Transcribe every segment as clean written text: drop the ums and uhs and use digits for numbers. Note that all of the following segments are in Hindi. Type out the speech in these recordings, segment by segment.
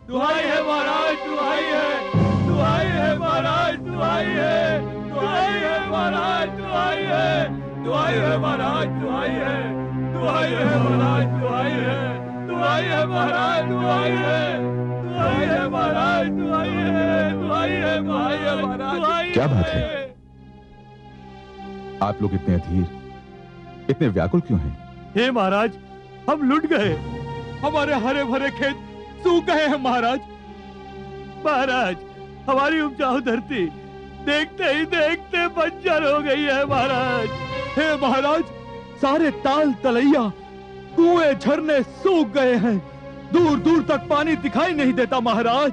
दुहाई है महाराज, दुहाई है, दुहाई है महाराज, दुहाई है, दुहाई है महाराज, दुहाई है, दुहाई है महाराज, दुहाई है, दुहाई है महाराज, दुहाई है, दुहाई है महाराज, दुहाई है, दुहाई है महाराज, दुहाई है, दुहाई है महाराज। क्या बात है? आप लोग इतने अधीर, इतने व्याकुल क्यों हैं? हे महाराज, हम लुट गए, हमारे हरे भरे खेत सूख गए हैं महाराज। महाराज, हमारी उपजाऊ धरती देखते ही देखते बंजर हो गई है महाराज। हे महाराज, सारे ताल तलैया कुएं झरने सूख गए हैं, दूर दूर तक पानी दिखाई नहीं देता महाराज।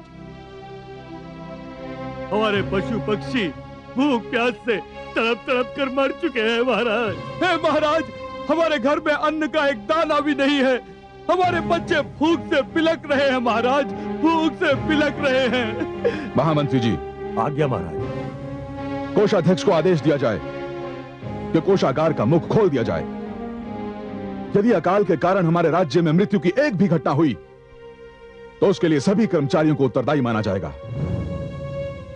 हमारे पशु पक्षी भूख प्यास से तड़प तड़प कर मर चुके हैं महाराज। हे महाराज, हमारे घर में अन्न का एक दाना भी नहीं है, हमारे बच्चे भूख से बिलक रहे हैं महाराज, भूख से बिलक रहे हैं। महामंत्री जी, आज्ञा महाराज। कोषाध्यक्ष को आदेश दिया जाए कि कोषागार का मुख खोल दिया जाए। यदि अकाल के कारण हमारे राज्य में मृत्यु की एक भी घटना हुई तो उसके लिए सभी कर्मचारियों को उत्तरदायी माना जाएगा।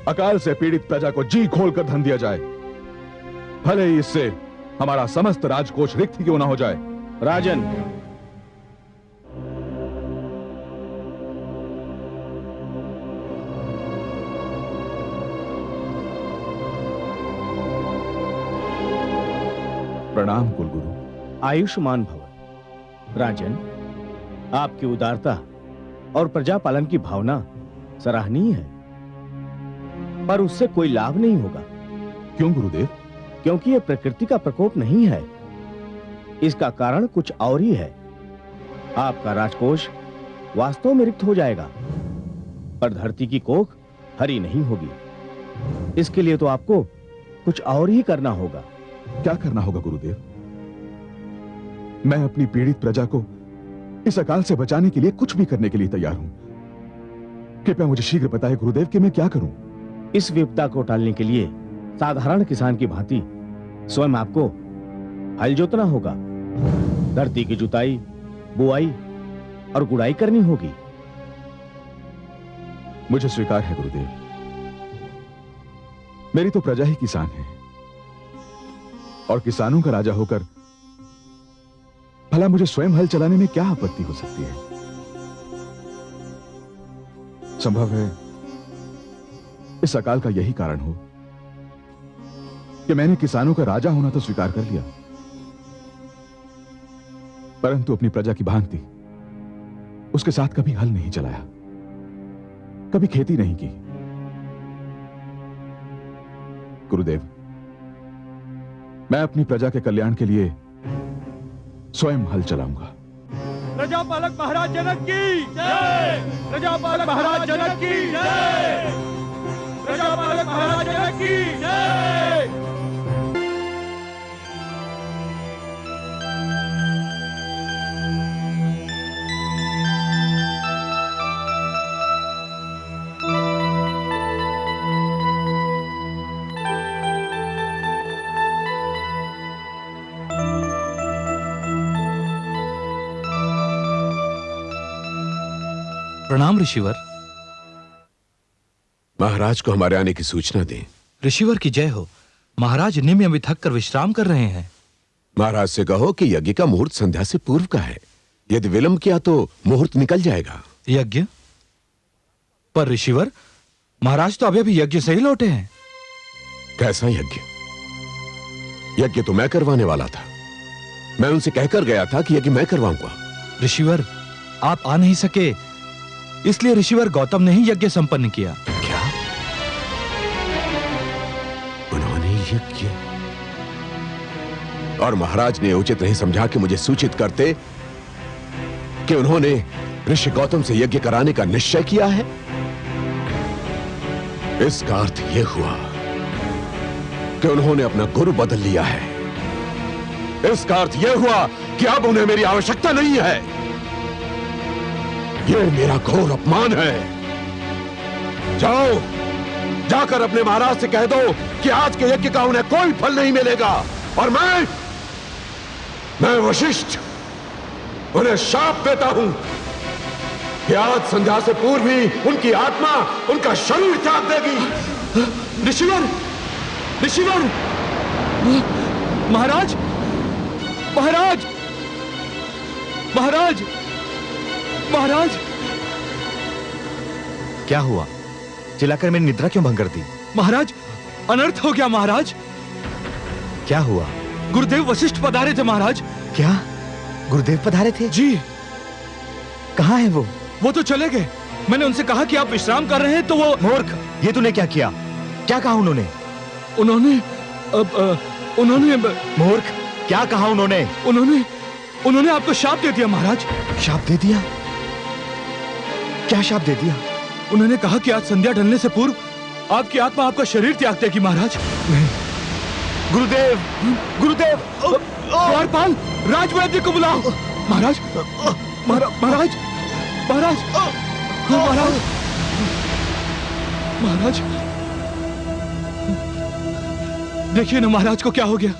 अकाल से पीड़ित प्रजा को जी खोलकर धन दिया जाए, भले ही इससे हमारा समस्त राजकोष रिक्त ही क्यों ना हो जाए। राजन, प्रणाम कुलगुरु। आयुष्मान भव। राजन, आपकी उदारता और प्रजा पालन की भावना सराहनीय है, पर उससे कोई लाभ नहीं होगा। क्यों गुरुदेव? क्योंकि यह प्रकृति का प्रकोप नहीं है, इसका कारण कुछ और ही है। आपका राजकोष वास्तव में रिक्त हो जाएगा, पर धरती की कोख हरी नहीं होगी। इसके लिए तो आपको कुछ और ही करना होगा। क्या करना होगा गुरुदेव? मैं अपनी पीड़ित प्रजा को इस अकाल से बचाने के लिए कुछ भी करने के लिए तैयार हूं। कृपया मुझे शीघ्र बताएं गुरुदेव कि मैं क्या करूं। इस विपदा को टालने के लिए साधारण किसान की भांति स्वयं आपको हल जोतना होगा, धरती की जुताई, बुआई और गुड़ाई करनी होगी। मुझे स्वीकार है गुरुदेव, मेरी तो प्रजा ही किसान है, और किसानों का राजा होकर भला मुझे स्वयं हल चलाने में क्या आपत्ति हो सकती है? संभव है इस अकाल का यही कारण हो कि मैंने किसानों का राजा होना तो स्वीकार कर लिया, परंतु अपनी प्रजा की भांति उसके साथ कभी हल नहीं चलाया, कभी खेती नहीं की। गुरुदेव, मैं अपनी प्रजा के कल्याण के लिए स्वयं हल चलाऊंगा। प्रजापालक महाराज जनक की जय, प्रजापालक महाराज जनक की जय, प्रजापालक महाराज जनक की जय। प्रणाम ऋषिवर। महाराज को हमारे आने की सूचना दें। ऋषिवर की जय हो। महाराज नियमित थक कर विश्राम कर रहे हैं। महाराज से कहो कि यज्ञ का मुहूर्त संध्या से पूर्व का है, यदि विलंब किया तो मुहूर्त निकल जाएगा। यज्ञ? पर ऋषिवर, महाराज तो अभी यज्ञ से ही लौटे हैं। कैसा यज्ञ? यज्ञ तो मैं करवाने वाला था, मैं उनसे कहकर गया था कि यज्ञ मैं करवाऊंगा। ऋषिवर, आप आ नहीं सके, इसलिए ऋषिवर गौतम ने ही यज्ञ संपन्न किया। क्या? उन्होंने यज्ञ? और महाराज ने उचित नहीं समझा कि मुझे सूचित करते कि उन्होंने ऋषि गौतम से यज्ञ कराने का निश्चय किया है। इसका अर्थ यह हुआ कि उन्होंने अपना गुरु बदल लिया है। इसका अर्थ यह हुआ कि अब उन्हें मेरी आवश्यकता नहीं है। यह मेरा घोर अपमान है। जाओ, जाकर अपने महाराज से कह दो कि आज के यज्ञ का उन्हें कोई फल नहीं मिलेगा, और मैं वशिष्ठ उन्हें शाप देता हूं कि आज संध्या से पूर्व ही उनकी आत्मा उनका शरीर त्याग देगी। ऋषिवर, ऋषिवर, महाराज, महाराज, महाराज, महाराज। क्या हुआ? चिल्लाकर मेरी निद्रा क्यों भंग कर दी? महाराज, अनर्थ हो गया महाराज। क्या हुआ? गुरुदेव वशिष्ठ पधारे थे महाराज। क्या गुरुदेव पधारे थे? जी। कहाँ है वो? वो तो चले गए। मैंने उनसे कहा कि आप विश्राम कर रहे हैं तो वो। मूर्ख, ये तूने क्या किया? क्या कहा उन्होंने? उन्होंने मूर्ख, क्या कहा उन्होंने? उन्होंने आपको शाप दे दिया महाराज। शाप दे दिया? क्या शाप दे दिया? उन्होंने कहा कि आज संध्या ढलने से पूर्व आपकी आत्मा आपका शरीर त्याग देगी महाराज। नहीं। गुरुदेव, गुरुदेव, द्वारपाल, राजवैद्य को बुलाओ। महाराज, महाराज, महाराज, महाराज, महाराज, देखिए ना महाराज को क्या हो गया।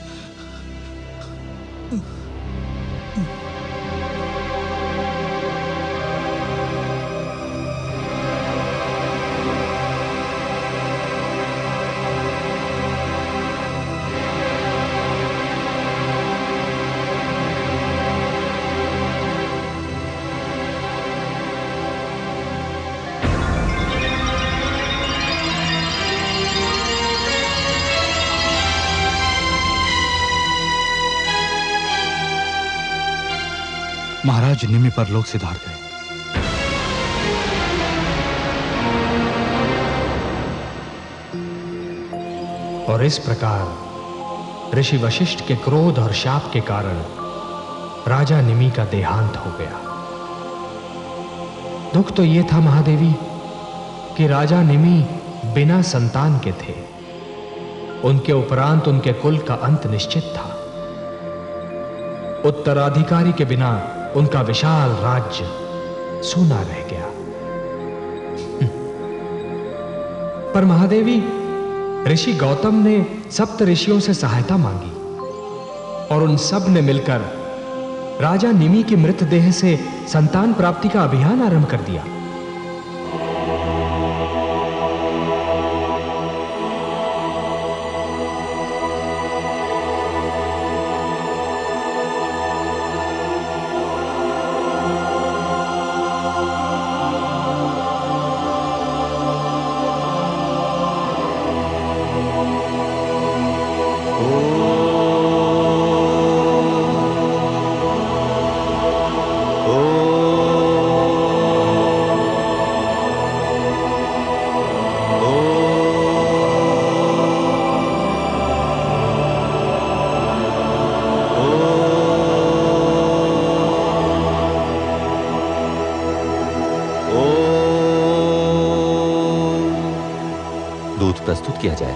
महाराज निमि परलोक सिधार गए। और इस प्रकार ऋषि वशिष्ठ के क्रोध और शाप के कारण राजा निमि का देहांत हो गया। दुख तो यह था महादेवी कि राजा निमि बिना संतान के थे। उनके उपरांत उनके कुल का अंत निश्चित था। उत्तराधिकारी के बिना उनका विशाल राज्य सूना रह गया। पर महादेवी, ऋषि गौतम ने सप्त ऋषियों से सहायता मांगी और उन सब ने मिलकर राजा निमि की मृतदेह से संतान प्राप्ति का अभियान आरंभ कर दिया। दूध प्रस्तुत किया जाए।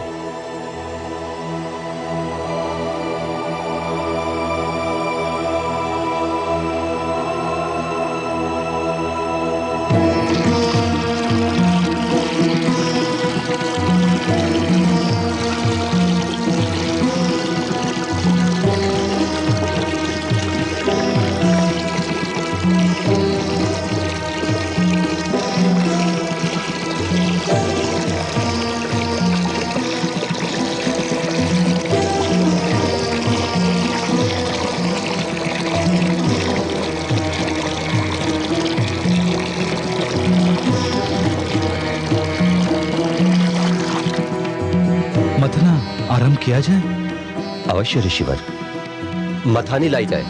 मथना आरंभ किया जाए। अवश्य ऋषिवर, मथानी लाई जाए।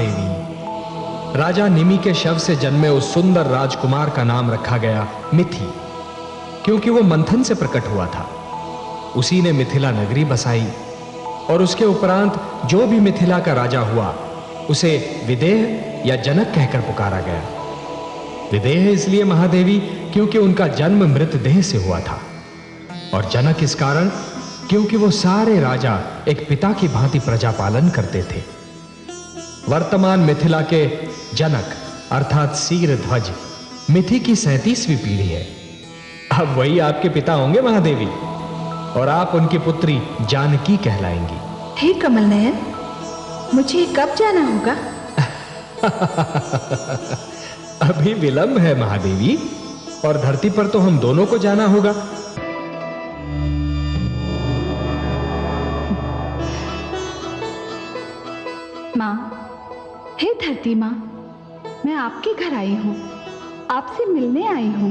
महादेवी। राजा निमि के शव से जन्मे उस सुंदर राजकुमार का नाम रखा गया मिथि, क्योंकि वो मंथन से प्रकट हुआ था। उसी ने मिथिला नगरी बसाई और उसके उपरांत जो भी मिथिला का राजा हुआ उसे विदेह या जनक कहकर पुकारा गया। विदेह इसलिए महादेवी क्योंकि उनका जन्म मृतदेह से हुआ था, और जनक इस कारण क्योंकि वो सारे राजा एक पिता की भांति प्रजा पालन करते थे। वर्तमान मिथिला के जनक अर्थात सीरध्वज मिथि की 37वीं पीढ़ी है। अब वही आपके पिता होंगे महादेवी, और आप उनकी पुत्री जानकी कहलाएंगी। हे कमल नयन, मुझे कब जाना होगा? अभी विलंब है महादेवी, और धरती पर तो हम दोनों को जाना होगा। माँ, हे धरती माँ, मैं आपके घर आई हूँ, आपसे मिलने आई हूँ।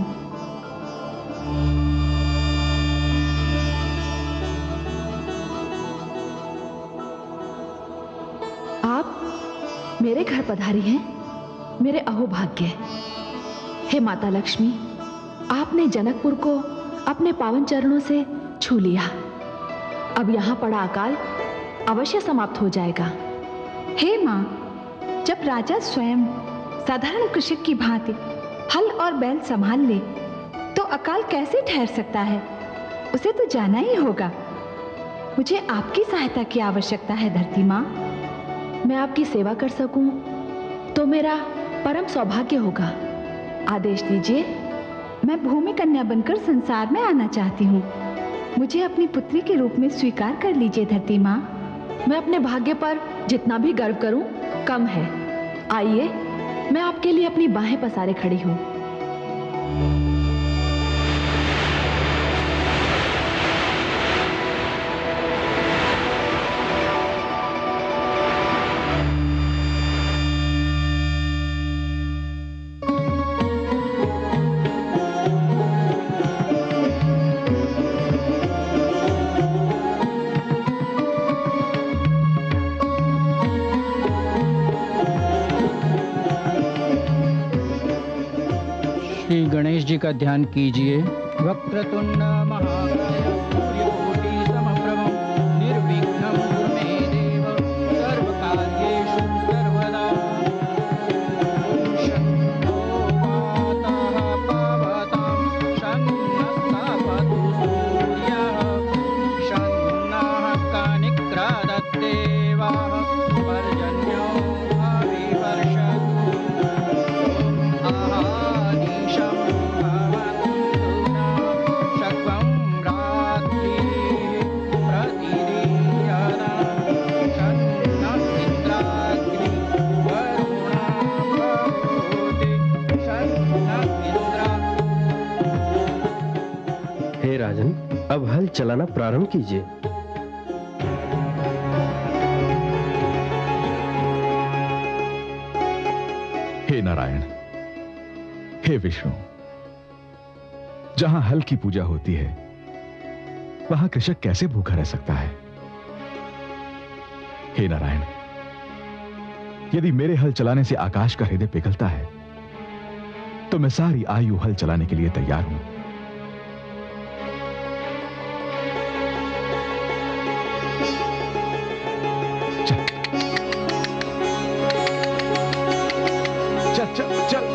आप मेरे घर पधारी हैं, मेरे अहोभाग्य। हे माता लक्ष्मी, आपने जनकपुर को अपने पावन चरणों से छू लिया। अब यहाँ पड़ा अकाल अवश्य समाप्त हो जाएगा। हे माँ, जब राजा स्वयं साधारण कृषक की भांति हल और बैल संभाल ले तो अकाल कैसे ठहर सकता है? उसे तो जाना ही होगा। मुझे आपकी सहायता की आवश्यकता है धरती माँ। मैं आपकी सेवा कर सकूं तो मेरा परम सौभाग्य होगा। आदेश दीजिए, मैं भूमि कन्या बनकर संसार में आना चाहती हूँ। मुझे अपनी पुत्री के रूप में स्वीकार कर लीजिए धरती माँ। मैं अपने भाग्य पर जितना भी गर्व करूं कम है। आइए, मैं आपके लिए अपनी बाहें पसारे खड़ी हूं। श्री गणेश जी का ध्यान कीजिए। वक्रतुंड महाकाय सूर्यकोटि समप्रभ निर्विघ्नं कुरु मे देव सर्वकार्येषु सर्वदा। शन्नो मातः पावतां शन्नस्तापतु सूर्यः शन्नः कानिक्रादत्तेवाः पर्जन्यो अभिवर्षतु। हे राजन, अब हल चलाना प्रारंभ कीजिए। हे नारायण, हे विष्णु, जहां हल की पूजा होती है वहां कृषक कैसे भूखा रह सकता है? हे नारायण, यदि मेरे हल चलाने से आकाश का हृदय पिघलता है तो मैं सारी आयु हल चलाने के लिए तैयार हूं। चल चल चल चल चल।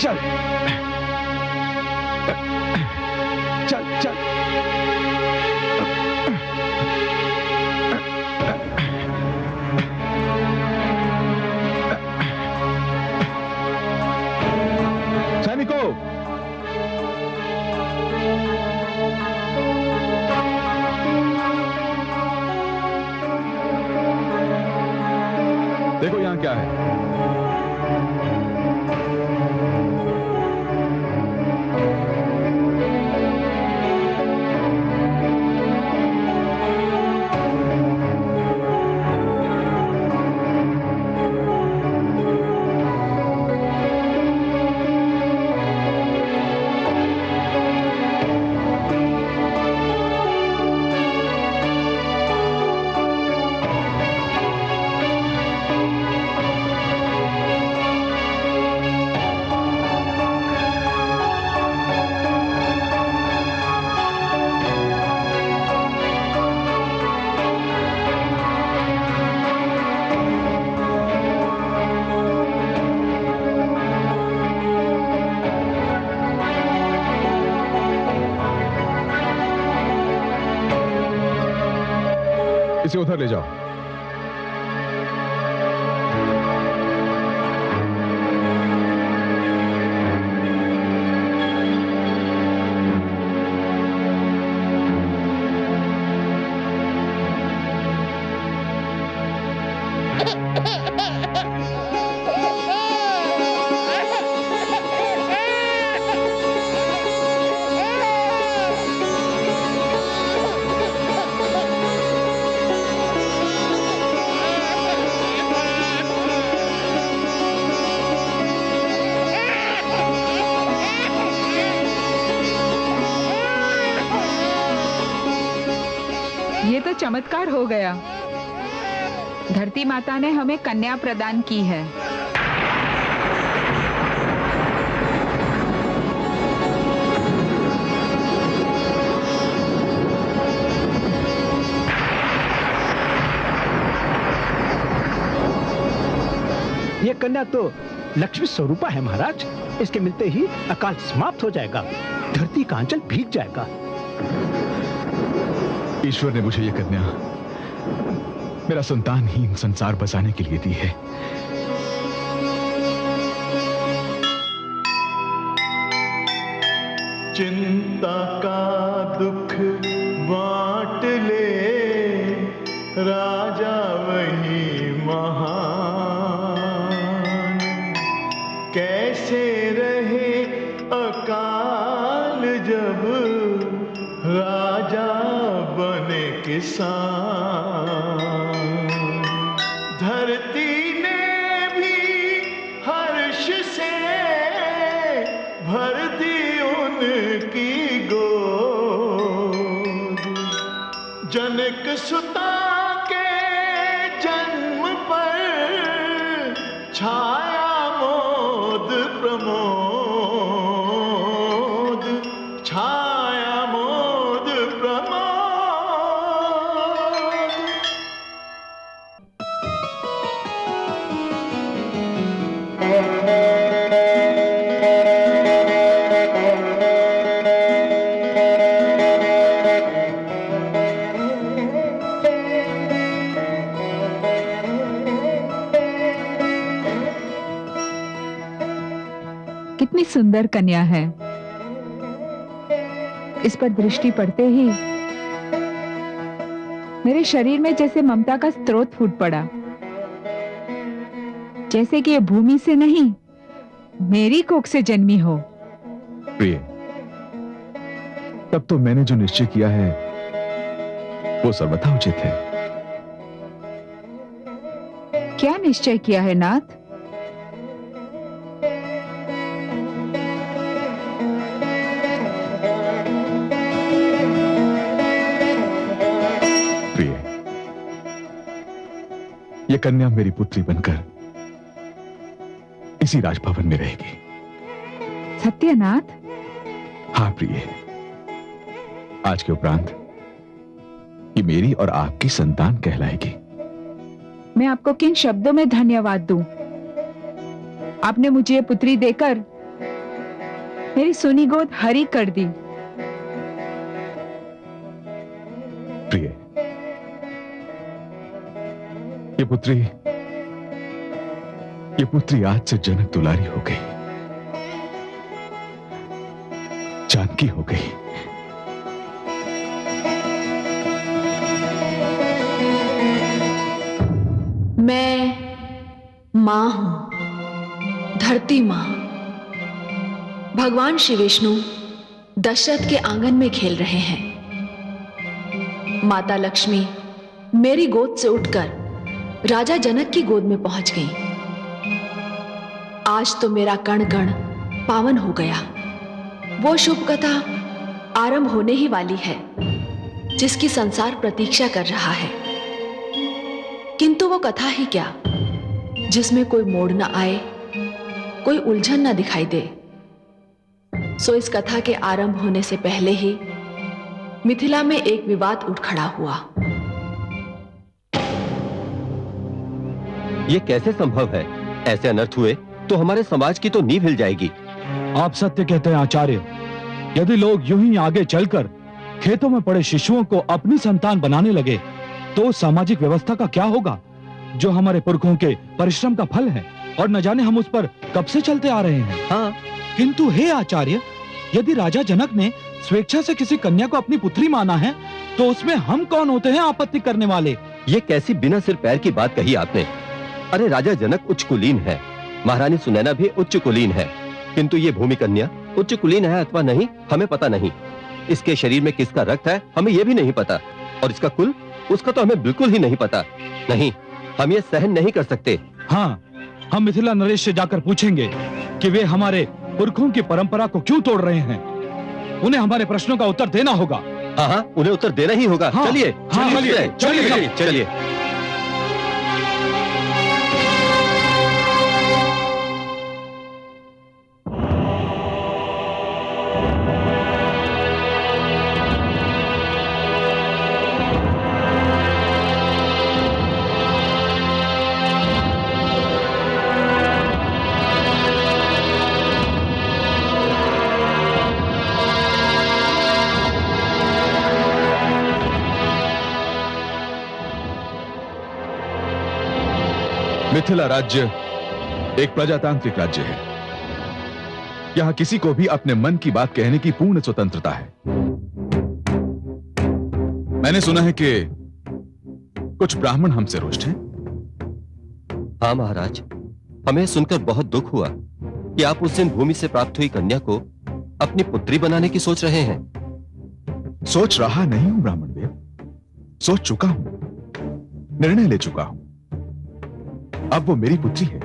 चल चल चल। देखो यहां क्या है। इसे उधर ले जाओ। ये तो चमत्कार हो गया। धरती माता ने हमें कन्या प्रदान की है। ये कन्या तो लक्ष्मी स्वरूपा है महाराज। इसके मिलते ही अकाल समाप्त हो जाएगा, धरती का अंचल भीग जाएगा। ईश्वर ने मुझे यह कन्या मेरा संतानहीन संसार बसाने के लिए दी है। चिंता का दुख बांट ले, राजा वही महान। कैसे रहे अकाल जब राजा बने किसान। धरती ने भी हर्ष से भर दी उनकी गोद। जनक सुता के जन्म पर छाया मोद प्रमोद, छाया मोद प्रमोद। कितनी सुंदर कन्या है। इस पर दृष्टि पड़ते ही मेरे शरीर में जैसे ममता का स्रोत फूट पड़ा, जैसे कि ये भूमि से नहीं मेरी कोख से जन्मी हो। प्रिय, तब तो मैंने जो निश्चय किया है वो सर्वथा उचित है। क्या निश्चय किया है नाथ? प्रिय, यह कन्या मेरी पुत्री बनकर इसी राजभवन में रहेगी। सत्यनाथ? हाँ प्रिय, आज के उपरांत ये मेरी और आपकी संतान कहलाएगी। मैं आपको किन शब्दों में धन्यवाद दूं? आपने मुझे ये पुत्री देकर मेरी सुनी गोद हरी कर दी। प्रिय, ये पुत्री आज से जनक दुलारी हो गई, जानकी हो गई। मैं मां हूं, धरती मां। भगवान श्री विष्णु दशरथ के आंगन में खेल रहे हैं। माता लक्ष्मी मेरी गोद से उठकर राजा जनक की गोद में पहुंच गई। आज तो मेरा कण कण पावन हो गया। वो शुभ कथा आरंभ होने ही वाली है जिसकी संसार प्रतीक्षा कर रहा है। किंतु वो कथा ही क्या जिसमें कोई मोड़ न आए, कोई उलझन न दिखाई दे। सो इस कथा के आरंभ होने से पहले ही मिथिला में एक विवाद उठ खड़ा हुआ। ये कैसे संभव है? ऐसे अनर्थ हुए तो हमारे समाज की तो नींव हिल जाएगी। आप सत्य कहते हैं आचार्य। यदि लोग यूं ही आगे चलकर खेतों में पड़े शिशुओं को अपनी संतान बनाने लगे तो सामाजिक व्यवस्था का क्या होगा, जो हमारे पुरखों के परिश्रम का फल है और न जाने हम उस पर कब से चलते आ रहे हैं। हाँ, किंतु हे आचार्य, यदि राजा जनक ने स्वेच्छा से किसी कन्या को अपनी पुत्री माना है तो उसमें हम कौन होते हैं आपत्ति करने वाले? ये कैसी बिना सिर पैर की बात कही आपने। अरे राजा जनक उच्च कुलीन है, महारानी सुनैना भी उच्च कुलीन है, किंतु ये भूमि कन्या उच्च कुलीन है अथवा नहीं हमें पता नहीं। इसके शरीर में किसका रक्त है हमें ये भी नहीं पता, और इसका कुल उसका तो हमें बिल्कुल ही नहीं पता। नहीं, हम ये सहन नहीं कर सकते। हाँ, हम मिथिला नरेश से जाकर पूछेंगे कि वे हमारे पुरखों की परंपरा को क्यों तोड़ रहे हैं। उन्हें हमारे प्रश्नों का उत्तर देना होगा। हाँ हाँ, उन्हें उत्तर देना ही होगा। हाँ, चलिए हाँ, चलिए चलिए, चलिए चलिए। मिथिला राज्य एक प्रजातांत्रिक राज्य है। यहां किसी को भी अपने मन की बात कहने की पूर्ण स्वतंत्रता है। मैंने सुना है कि कुछ ब्राह्मण हमसे रुष्ट हैं। हाँ महाराज, हमें सुनकर बहुत दुख हुआ कि आप उस दिन भूमि से प्राप्त हुई कन्या को अपनी पुत्री बनाने की सोच रहे हैं। सोच रहा नहीं हूं ब्राह्मण देव, सोच चुका हूं, निर्णय ले चुका हूं। अब वो मेरी पुत्री है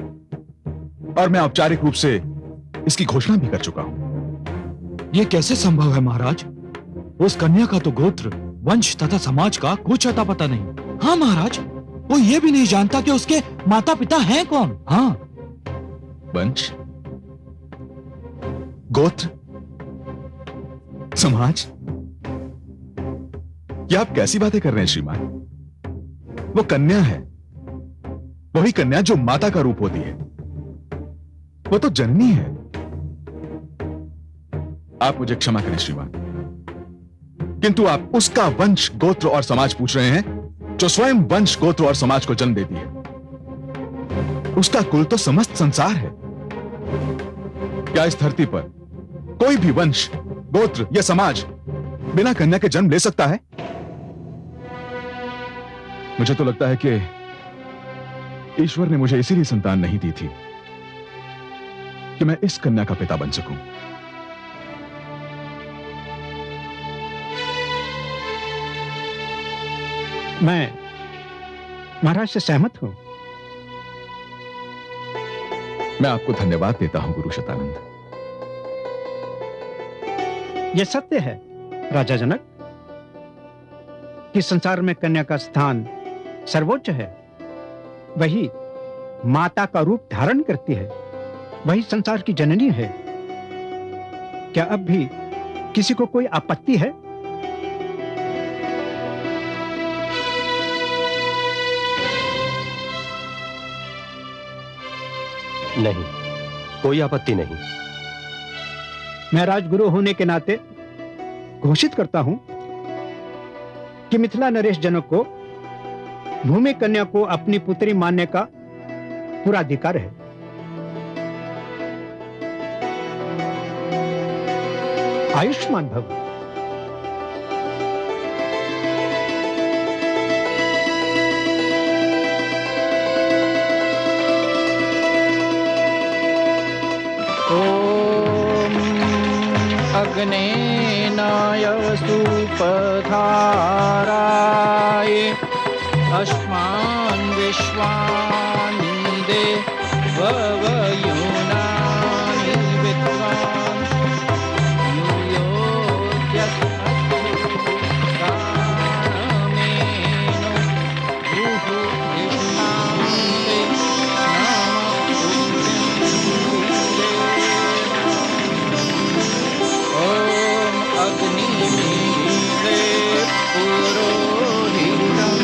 और मैं औपचारिक रूप से इसकी घोषणा भी कर चुका हूं। ये कैसे संभव है महाराज? उस कन्या का तो गोत्र, वंश तथा समाज का कुछ अता पता नहीं। हाँ महाराज, वो ये भी नहीं जानता कि उसके माता पिता हैं कौन। हाँ, वंश, गोत्र, समाज, क्या आप कैसी बातें कर रहे हैं श्रीमान? वो कन्या है, वही कन्या जो माता का रूप होती है। वो तो जननी है। आप मुझे क्षमा करें श्रीमान, किंतु आप उसका वंश, गोत्र और समाज पूछ रहे हैं जो स्वयं वंश, गोत्र और समाज को जन्म देती है। उसका कुल तो समस्त संसार है। क्या इस धरती पर कोई भी वंश, गोत्र या समाज बिना कन्या के जन्म ले सकता है? मुझे तो लगता है कि ईश्वर ने मुझे इसीलिए संतान नहीं दी थी कि मैं इस कन्या का पिता बन सकूं। मैं महाराज से सहमत हूं। मैं आपको धन्यवाद देता हूं गुरु शतानंद। यह सत्य है राजा जनक कि संसार में कन्या का स्थान सर्वोच्च है। वही माता का रूप धारण करती है, वही संसार की जननी है। क्या अब भी किसी को कोई आपत्ति है? नहीं, कोई आपत्ति नहीं। मैं राजगुरु होने के नाते घोषित करता हूं कि मिथिला नरेश जनक को भूमि कन्या को अपनी पुत्री मानने का पूरा अधिकार है। आयुष्मान भव। अग्नेनाय सुपधाराय अस्मान् विश्वानि देवयूनानि विद्वान् यूयोऽद्यस्तु गानमेनो रुहु इष्णान्ते ॐ अग्निमीळे पुरोहितम्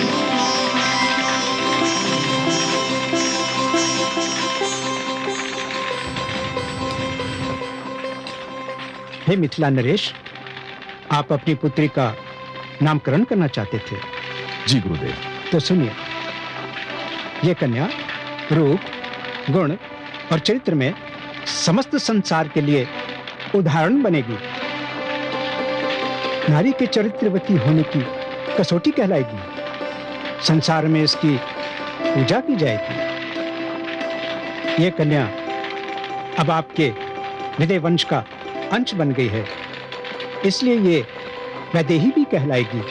हे मिथिला नरेश, आप अपनी पुत्री का नामकरण करना चाहते थे। जी गुरुदेव। तो सुनिए, ये कन्या रूप, गुण और चरित्र में समस्त संसार के लिए उदाहरण बनेगी। नारी के चरित्रवती होने की कसौटी कहलाएगी। संसार में इसकी पूजा की जाएगी। ये कन्या अब आपके विदय वंश का अंश बन गई है, इसलिए ये वैदेही भी कहलाएगी।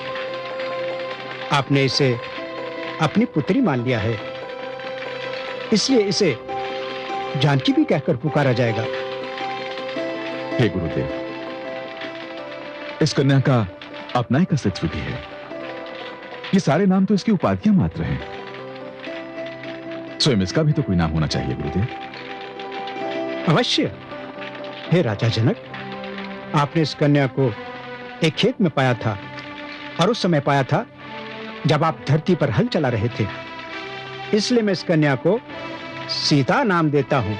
आपने इसे अपनी पुत्री मान लिया है, इसलिए इसे जानकी भी कहकर पुकारा जाएगा। हे गुरुदेव, इस कन्या का अपना एक अस्तित्व भी है। ये सारे नाम तो इसकी उपाधियां मात्र हैं। स्वयं इसका भी तो कोई नाम होना चाहिए गुरुदेव। अवश्य। हे राजा जनक, आपने इस कन्या को एक खेत में पाया था, और उस समय पाया था जब आप धरती पर हल चला रहे थे। इसलिए मैं इस कन्या को सीता नाम देता हूं।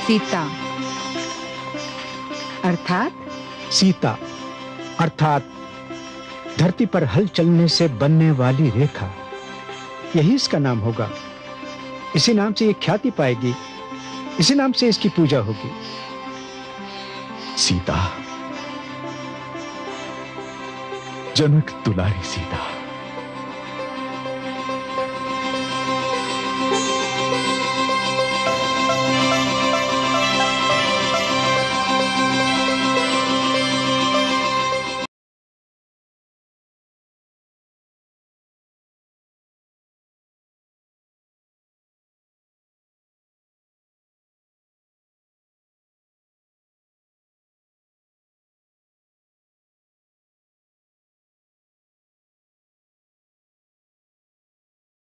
सीता अर्थात? सीता अर्थात धरती पर हल चलने से बनने वाली रेखा, यही इसका नाम होगा। इसी नाम से ये ख्याति पाएगी, इसी नाम से इसकी पूजा होगी। सीता, जनक दुलारी सीता।